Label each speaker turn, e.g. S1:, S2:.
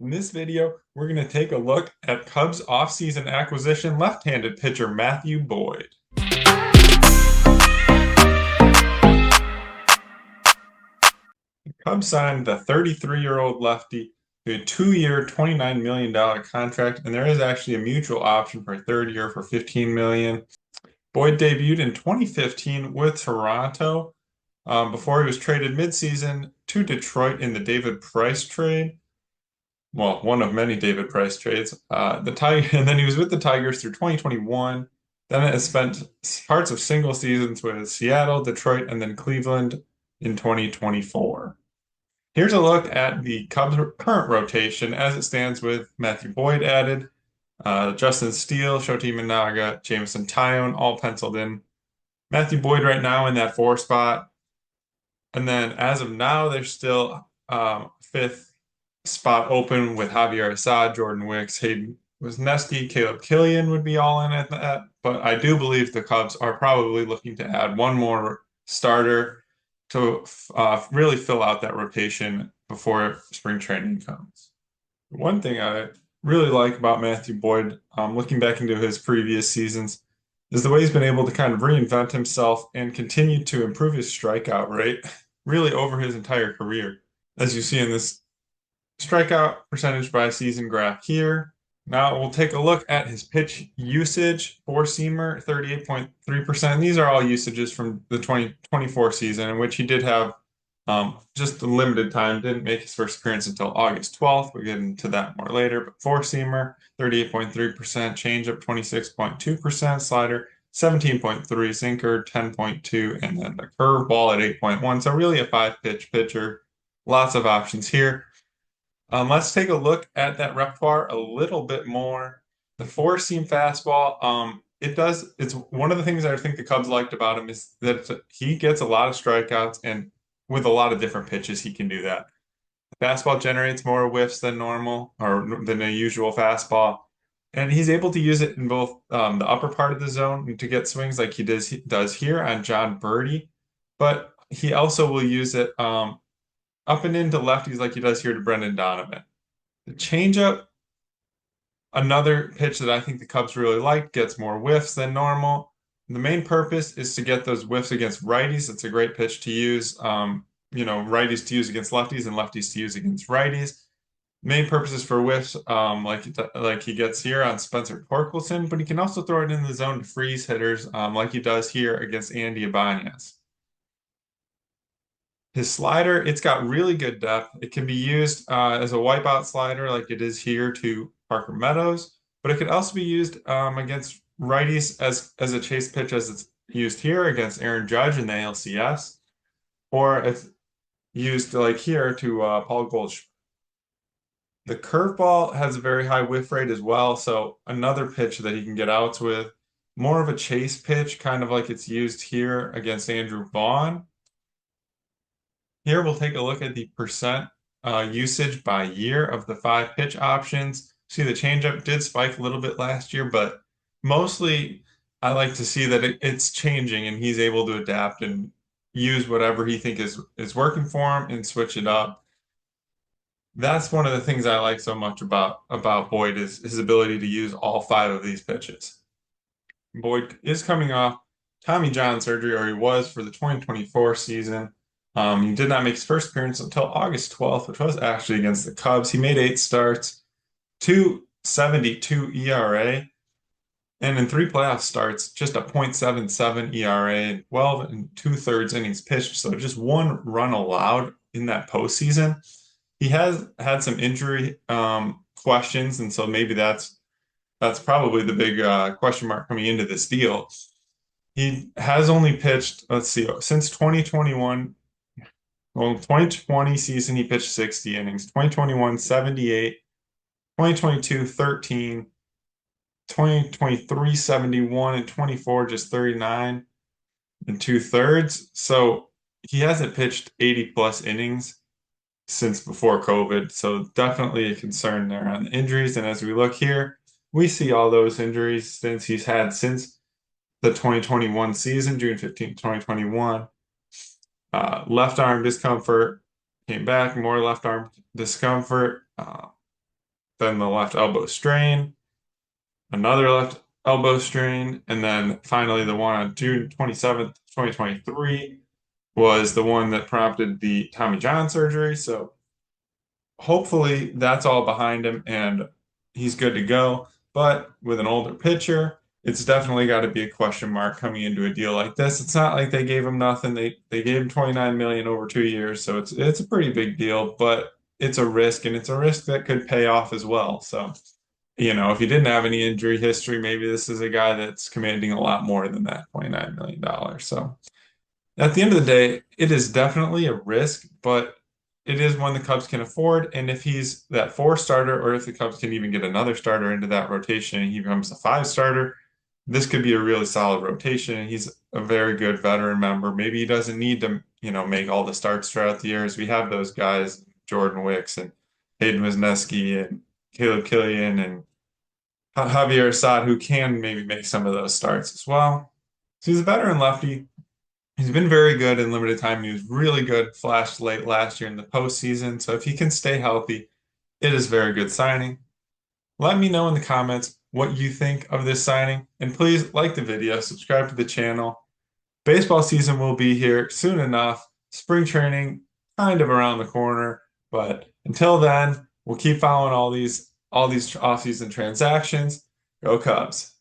S1: In this video, we're going to take a look at Cubs offseason acquisition left-handed pitcher Matthew Boyd. The Cubs signed the 33-year-old lefty to a 2-year, $29 million contract, and there is actually a mutual option for a third year for $15 million. Boyd debuted in 2015 with Toronto before he was traded midseason to Detroit in the David Price trade. Well, one of many David Price trades. And then he was with the Tigers through 2021. Then it has spent parts of single seasons with Seattle, Detroit, and then Cleveland in 2024. Here's a look at the Cubs' current rotation as it stands with Matthew Boyd added, Justin Steele, Shoti Minaga, Jameson Taillon, all penciled in. Matthew Boyd right now in that 4 spot. And then as of now, there's still fifth spot open with Javier Assad, Jordan Wicks, Hayden Wesneski, Caleb Killian would be all in at that. But I do believe the Cubs are probably looking to add one more starter to really fill out that rotation before spring training comes. One thing I really like about Matthew Boyd, looking back into his previous seasons, is the way he's been able to kind of reinvent himself and continue to improve his strikeout rate really over his entire career. As you see in this strikeout percentage by season graph here. Now we'll take a look at his pitch usage. Four-seamer, 38.3%. These are all usages from the 2024 season, in which he did have just a limited time. Didn't make his first appearance until August 12th. We'll get into that more later. But four-seamer, 38.3%. Changeup, 26.2%. Slider, 17.3. Sinker, 10.2. And then the curveball at 8.1. So really a 5-pitch pitcher. Lots of options here. Let's take a look at that repertoire a little bit more. The four-seam fastball, it's one of the things I think the Cubs liked about him is that he gets a lot of strikeouts, and with a lot of different pitches, he can do that. The fastball generates more whiffs than normal or than a usual fastball, and he's able to use it in both the upper part of the zone to get swings like he does here on John Birdie, but he also will use it up and into lefties like he does here to Brendan Donovan. The changeup, another pitch that I think the Cubs really like, gets more whiffs than normal. The main purpose is to get those whiffs against righties. It's a great pitch to use, righties to use against lefties and lefties to use against righties. Main purpose is for whiffs, like he gets here on Spencer Torkelson, but he can also throw it in the zone to freeze hitters, like he does here against Andy Ibanez. His slider, it's got really good depth. It can be used as a wipeout slider like it is here to Parker Meadows, but it could also be used against righties as a chase pitch as it's used here against Aaron Judge in the ALCS, or it's used like here to Paul Goldschmidt. The curveball has a very high whiff rate as well, so another pitch that he can get outs with. More of a chase pitch, kind of like it's used here against Andrew Vaughn. Here we'll take a look at the percent usage by year of the 5-pitch options. See, the changeup did spike a little bit last year, but mostly I like to see that it's changing and he's able to adapt and use whatever he think is working for him and switch it up. That's one of the things I like so much about Boyd is his ability to use all 5 of these pitches. Boyd is coming off Tommy John surgery, or he was for the 2024 season. He did not make his first appearance until August 12th, which was actually against the Cubs. He made 8 starts, 2.72 ERA, and in 3 playoff starts, just a .77 ERA, 12 and 2/3 innings pitched, so just 1 run allowed in that postseason. He has had some injury questions, and so maybe that's probably the big question mark coming into this deal. He has only pitched, let's see, since 2021. Well, 2020 season, he pitched 60 innings. 2021, 78. 2022, 13. 2023, 71. And 24, just 39 and 2/3. So he hasn't pitched 80 plus innings since before COVID. So definitely a concern there on the injuries. And as we look here, we see all those injuries he's had since the 2021 season, June 15th, 2021. Left arm discomfort, came back, more left arm discomfort. then the left elbow strain, another left elbow strain, and then finally the one on June 27th, 2023 was the one that prompted the Tommy John surgery. So hopefully that's all behind him and he's good to go. But with an older pitcher, it's definitely got to be a question mark coming into a deal like this. It's not like they gave him nothing. They gave him 29 million over 2 years, so it's a pretty big deal, but it's a risk and it's a risk that could pay off as well. So, if he didn't have any injury history, maybe this is a guy that's commanding a lot more than that $29 million. So at the end of the day, it is definitely a risk, but it is one the Cubs can afford. And if he's that four starter, or if the Cubs can even get another starter into that rotation and he becomes a five starter, this could be a really solid rotation. And he's a very good veteran member. Maybe he doesn't need to, make all the starts throughout the years. We have those guys, Jordan Wicks and Hayden Wesneski and Caleb Killian and Javier Assad, who can maybe make some of those starts as well. So he's a veteran lefty. He's been very good in limited time. He was really good, flashed late last year in the postseason. So if he can stay healthy, it is very good signing. Let me know in the comments what you think of this signing. And please like the video, subscribe to the channel. Baseball season will be here soon enough. Spring training kind of around the corner. But until then, we'll keep following all these offseason transactions. Go Cubs.